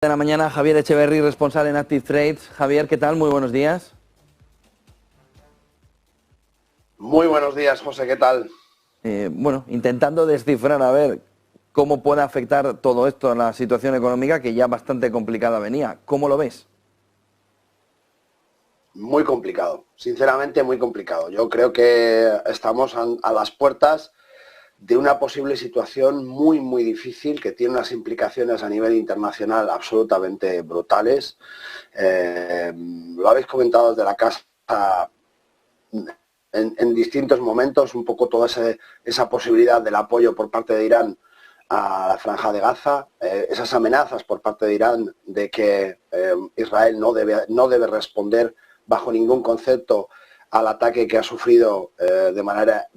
De la mañana, Javier Echeverry, responsable en Active Trades. Javier, ¿qué tal? Muy buenos días. Muy buenos días, José, ¿qué tal? Bueno, intentando descifrar a ver cómo puede afectar todo esto a la situación económica, que ya bastante complicada venía. ¿Cómo lo ves? Muy complicado, sinceramente muy complicado. Yo creo que estamos a las puertas de una posible situación muy difícil que tiene unas implicaciones a nivel internacional absolutamente brutales. Lo habéis comentado desde la casa en distintos momentos, un poco toda esa posibilidad del apoyo por parte de Irán a la Franja de Gaza, esas amenazas por parte de Irán de que Israel no debe responder bajo ningún concepto al ataque que ha sufrido de manera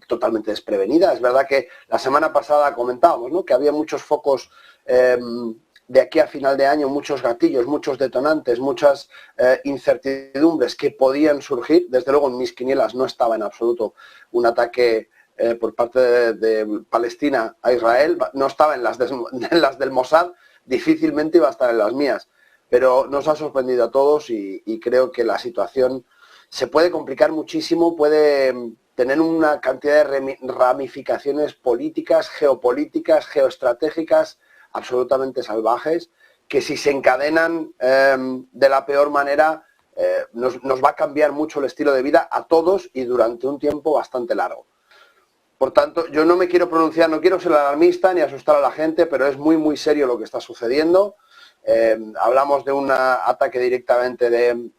totalmente desprevenida. Es verdad que la semana pasada comentábamos, ¿no?, que había muchos focos de aquí a final de año, muchos gatillos, muchos detonantes, muchas incertidumbres que podían surgir. Desde luego en mis quinielas no estaba en absoluto un ataque por parte de Palestina a Israel, no estaba en las del Mossad, difícilmente iba a estar en las mías, pero nos ha sorprendido a todos y creo que la situación se puede complicar muchísimo, puede tener una cantidad de ramificaciones políticas, geopolíticas, geoestratégicas absolutamente salvajes, que si se encadenan de la peor manera nos va a cambiar mucho el estilo de vida a todos y durante un tiempo bastante largo. Por tanto, yo no me quiero pronunciar, no quiero ser alarmista ni asustar a la gente, pero es muy serio lo que está sucediendo. Hablamos de un ataque directamente de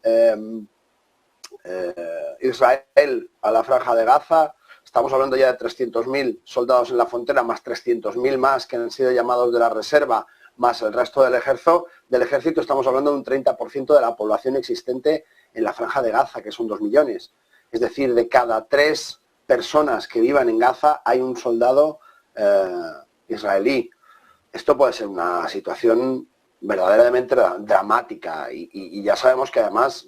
Israel a la Franja de Gaza. Estamos hablando ya de 300.000 soldados en la frontera, más 300.000 más que han sido llamados de la reserva, más el resto del ejército. Estamos hablando de un 30% de la población existente en la Franja de Gaza, que son 2 millones. Es decir, de cada 3 personas que vivan en Gaza hay un soldado israelí. Esto puede ser una situación verdaderamente dramática y ya sabemos que además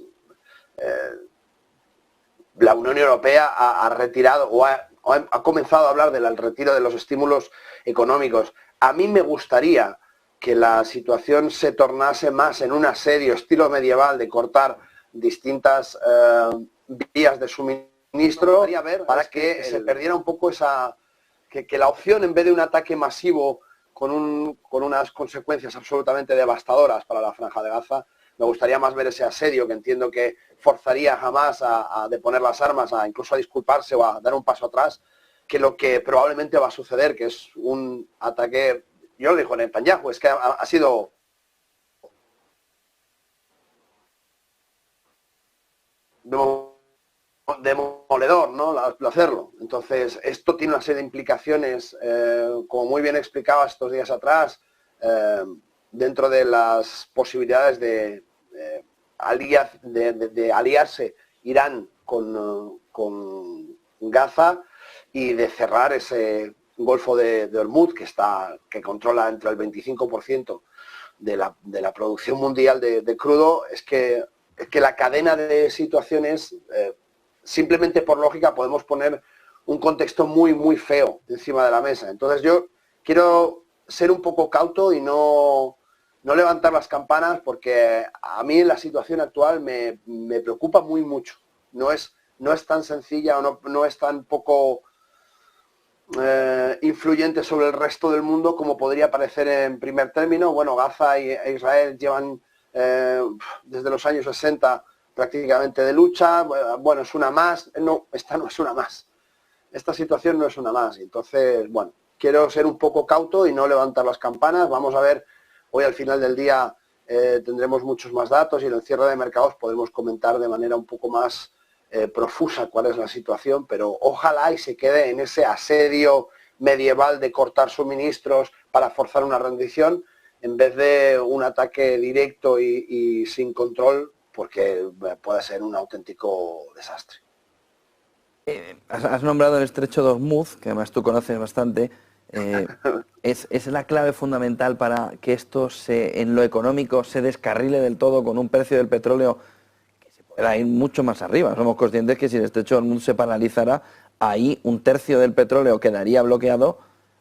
la Unión Europea ha retirado o ha comenzado a hablar del retiro de los estímulos económicos. A mí me gustaría que la situación se tornase más en un asedio estilo medieval de cortar distintas vías de suministro para que se perdiera un poco que la opción, en vez de un ataque masivo con unas consecuencias absolutamente devastadoras para la Franja de Gaza, me gustaría más ver ese asedio, que entiendo que forzaría a Hamás a deponer las armas, incluso a disculparse o a dar un paso atrás, que lo que probablemente va a suceder, que es un ataque, yo lo digo en Netanyahu, es que ha sido demoledor, ¿no?, hacerlo. Entonces, esto tiene una serie de implicaciones, como muy bien explicaba estos días atrás, dentro de las posibilidades de aliarse Irán con Gaza y de cerrar ese Golfo de Hormuz que controla entre el 25% de la producción mundial de crudo. Es que la cadena de situaciones, simplemente por lógica, podemos poner un contexto muy feo encima de la mesa. Entonces yo quiero ser un poco cauto y no levantar las campanas, porque a mí la situación actual me preocupa mucho. No es tan sencilla o no es tan poco influyente sobre el resto del mundo como podría parecer en primer término. Bueno, Gaza e Israel llevan desde los años 60 prácticamente de lucha. Bueno, es una más. No, esta no es una más. Esta situación no es una más. Entonces, bueno, quiero ser un poco cauto y no levantar las campanas. Vamos a ver, hoy al final del día tendremos muchos más datos y en el cierre de mercados podremos comentar de manera un poco más profusa cuál es la situación, pero ojalá y se quede en ese asedio medieval de cortar suministros para forzar una rendición, en vez de un ataque directo y sin control, porque puede ser un auténtico desastre. Has nombrado el estrecho de Hormuz, que además tú conoces bastante. ¿Es la clave fundamental para que esto en lo económico se descarrile del todo, con un precio del petróleo que se pueda ir mucho más arriba? Somos conscientes que si el estrecho de Hormuz se paralizara, ahí un tercio del petróleo quedaría bloqueado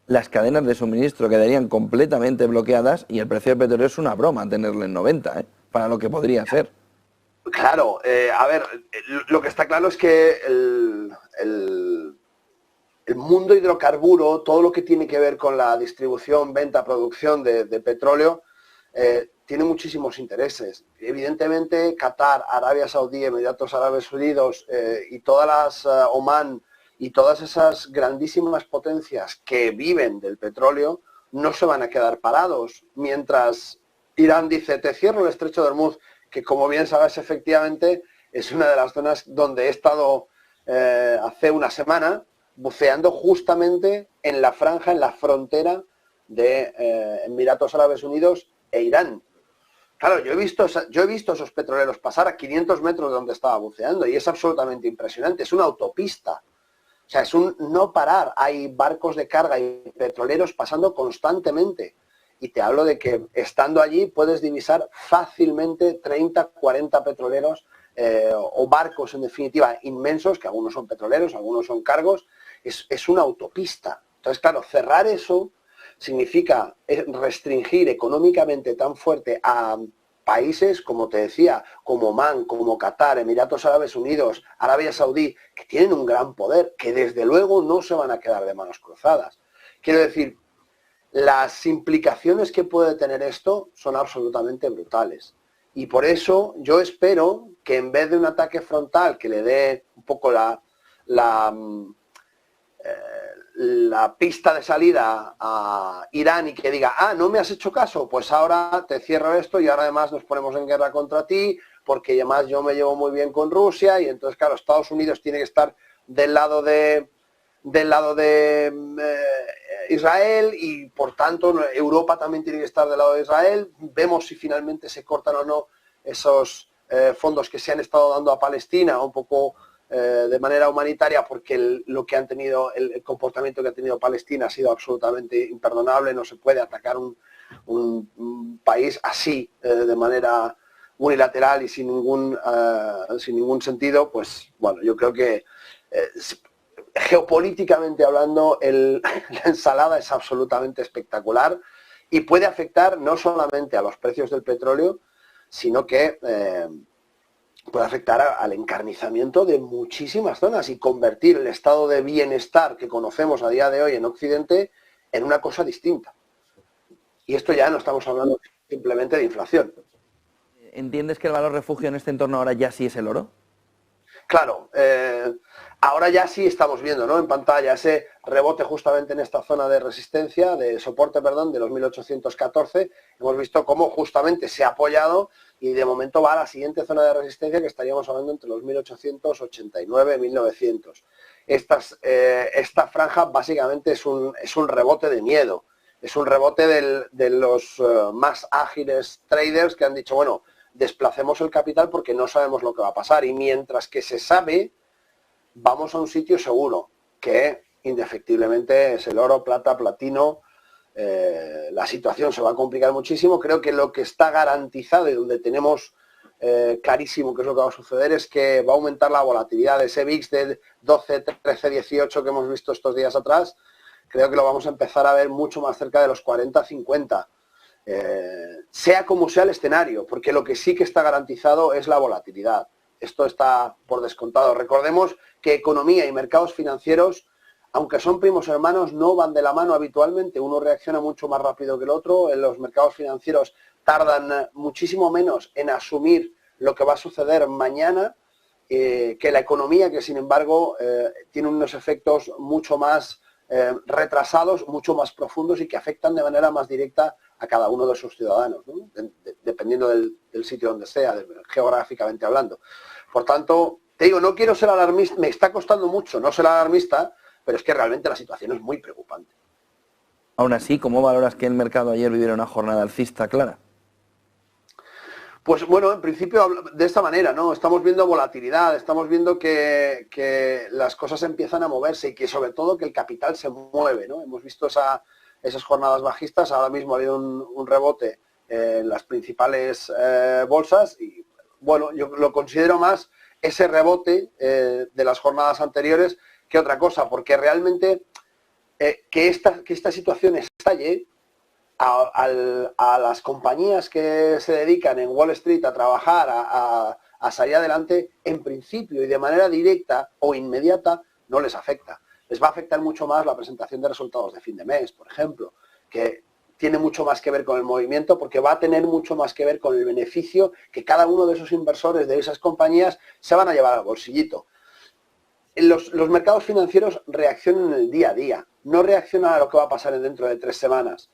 las cadenas de suministro quedarían completamente bloqueadas y el precio del petróleo es una broma tenerlo en 90, para lo que podría ser. Claro, a ver, lo que está claro es que el mundo hidrocarburo, todo lo que tiene que ver con la distribución, venta, producción de petróleo, tiene muchísimos intereses. Evidentemente, Qatar, Arabia Saudí, Emiratos Árabes Unidos y todas las Omán y todas esas grandísimas potencias que viven del petróleo no se van a quedar parados. Mientras Irán dice, te cierro el estrecho de Hormuz, que como bien sabes, efectivamente, es una de las zonas donde he estado hace una semana, buceando justamente en la franja, en la frontera de Emiratos Árabes Unidos e Irán. Claro, yo he visto esos petroleros pasar a 500 metros de donde estaba buceando y es absolutamente impresionante. Es una autopista. O sea, es un no parar. Hay barcos de carga y petroleros pasando constantemente. Y te hablo de que estando allí puedes divisar fácilmente 30, 40 petroleros o barcos, en definitiva, inmensos, que algunos son petroleros, algunos son cargos. Es una autopista. Entonces, claro, cerrar eso significa restringir económicamente tan fuerte a países, como te decía, como Omán, como Qatar, Emiratos Árabes Unidos, Arabia Saudí, que tienen un gran poder, que desde luego no se van a quedar de manos cruzadas. Quiero decir, las implicaciones que puede tener esto son absolutamente brutales. Y por eso yo espero que en vez de un ataque frontal que le dé un poco la pista de salida a Irán y que diga, no me has hecho caso, pues ahora te cierro esto y ahora además nos ponemos en guerra contra ti, porque además yo me llevo muy bien con Rusia y entonces, claro, Estados Unidos tiene que estar del lado de Israel y por tanto Europa también tiene que estar del lado de Israel. Vemos si finalmente se cortan o no esos fondos que se han estado dando a Palestina, un poco de manera humanitaria, porque lo que han tenido, el comportamiento que ha tenido Palestina ha sido absolutamente imperdonable. No se puede atacar un país así de manera unilateral y sin ningún sentido. Pues bueno, yo creo que geopolíticamente hablando la ensalada es absolutamente espectacular y puede afectar no solamente a los precios del petróleo, sino que puede afectar al encarnizamiento de muchísimas zonas y convertir el estado de bienestar que conocemos a día de hoy en Occidente en una cosa distinta. Y esto ya no estamos hablando simplemente de inflación. ¿Entiendes que el valor refugio en este entorno ahora ya sí es el oro? Claro, ahora ya sí estamos viendo, ¿no?, en pantalla ese rebote justamente en esta zona de resistencia, de soporte, perdón, de los 1814. Hemos visto cómo justamente se ha apoyado y de momento va a la siguiente zona de resistencia, que estaríamos hablando entre los 1889 y 1900. Esta franja básicamente es un rebote de miedo. Es un rebote de los más ágiles traders que han dicho, bueno, desplacemos el capital porque no sabemos lo que va a pasar. Y mientras que se sabe, vamos a un sitio seguro, que indefectiblemente es el oro, plata, platino. La situación se va a complicar muchísimo. Creo que lo que está garantizado y donde tenemos clarísimo qué es lo que va a suceder es que va a aumentar la volatilidad de ese VIX de 12, 13, 18 que hemos visto estos días atrás. Creo que lo vamos a empezar a ver mucho más cerca de los 40, 50. Sea como sea el escenario, porque lo que sí que está garantizado es la volatilidad. Esto está por descontado. Recordemos que economía y mercados financieros, aunque son primos hermanos, no van de la mano habitualmente. Uno reacciona mucho más rápido que el otro. En los mercados financieros tardan muchísimo menos en asumir lo que va a suceder mañana que la economía, que sin embargo tiene unos efectos mucho más retrasados, mucho más profundos y que afectan de manera más directa a cada uno de sus ciudadanos, ¿no?, dependiendo del sitio donde sea, geográficamente hablando. Por tanto, te digo, no quiero ser alarmista, me está costando mucho no ser alarmista, pero es que realmente la situación es muy preocupante. Aún así, ¿cómo valoras que el mercado ayer viviera una jornada alcista clara? Pues bueno, en principio de esta manera, ¿no? Estamos viendo volatilidad, estamos viendo que las cosas empiezan a moverse y que sobre todo que el capital se mueve, ¿no? Hemos visto esas jornadas bajistas, ahora mismo ha habido un rebote en las principales bolsas y bueno, yo lo considero más ese rebote de las jornadas anteriores que otra cosa, porque realmente que esta situación estalle a las compañías que se dedican en Wall Street a trabajar, a salir adelante, en principio y de manera directa o inmediata, no les afecta. Les va a afectar mucho más la presentación de resultados de fin de mes, por ejemplo, que tiene mucho más que ver con el movimiento, porque va a tener mucho más que ver con el beneficio que cada uno de esos inversores de esas compañías se van a llevar al bolsillito. Los mercados financieros reaccionan en el día a día, no reaccionan a lo que va a pasar dentro de 3 semanas.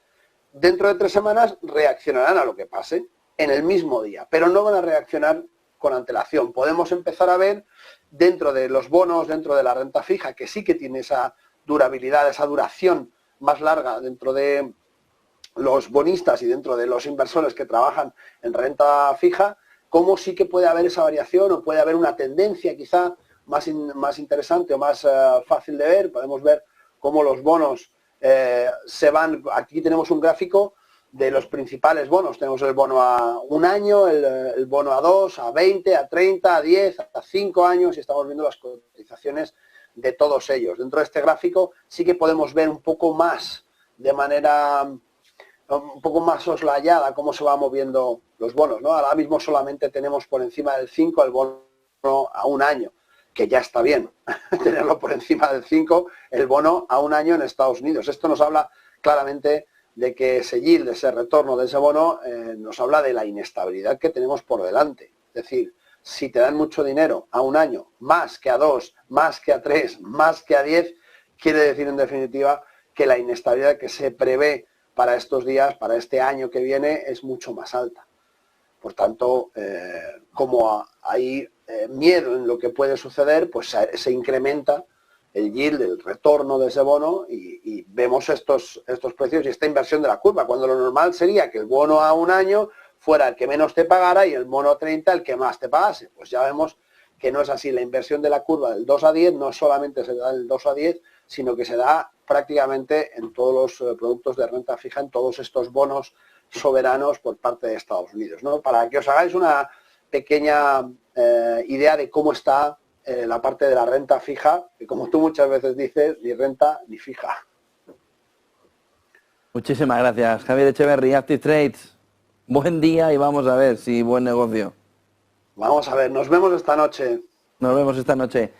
Dentro de 3 semanas reaccionarán a lo que pase en el mismo día, pero no van a reaccionar con antelación. Podemos empezar a ver dentro de los bonos, dentro de la renta fija, que sí que tiene esa durabilidad, esa duración más larga dentro de los bonistas y dentro de los inversores que trabajan en renta fija, cómo sí que puede haber esa variación o puede haber una tendencia quizá más interesante o más fácil de ver. Podemos ver cómo los bonos se van. Aquí tenemos un gráfico de los principales bonos. Tenemos el bono a 1 año, el bono a 2, a 20, a 30, a 10, a 5 años, y estamos viendo las cotizaciones de todos ellos. Dentro de este gráfico sí que podemos ver un poco más, de manera un poco más soslayada, cómo se van moviendo los bonos, ¿no? Ahora mismo solamente tenemos por encima del 5 el bono a 1 año, que ya está bien tenerlo por encima del 5, el bono a 1 año en Estados Unidos. Esto nos habla claramente de que ese yield, ese retorno de ese bono, nos habla de la inestabilidad que tenemos por delante. Es decir, si te dan mucho dinero a 1 año, más que a 2, más que a 3, más que a 10, quiere decir en definitiva que la inestabilidad que se prevé para estos días, para este año que viene, es mucho más alta. Por tanto, como hay miedo en lo que puede suceder, pues se incrementa el yield, el retorno de ese bono, y vemos estos precios y esta inversión de la curva, cuando lo normal sería que el bono a 1 año fuera el que menos te pagara y el bono a 30 el que más te pagase. Pues ya vemos que no es así. La inversión de la curva del 2 a 10 no solamente se da del 2 a 10, sino que se da prácticamente en todos los productos de renta fija, en todos estos bonos soberanos por parte de Estados Unidos, ¿no? Para que os hagáis una pequeña idea de cómo está la parte de la renta fija, que como tú muchas veces dices, ni renta ni fija. Muchísimas gracias, Javier Echeverry, Active Trades. Buen día y vamos a ver si buen negocio. Vamos a ver, nos vemos esta noche. Nos vemos esta noche.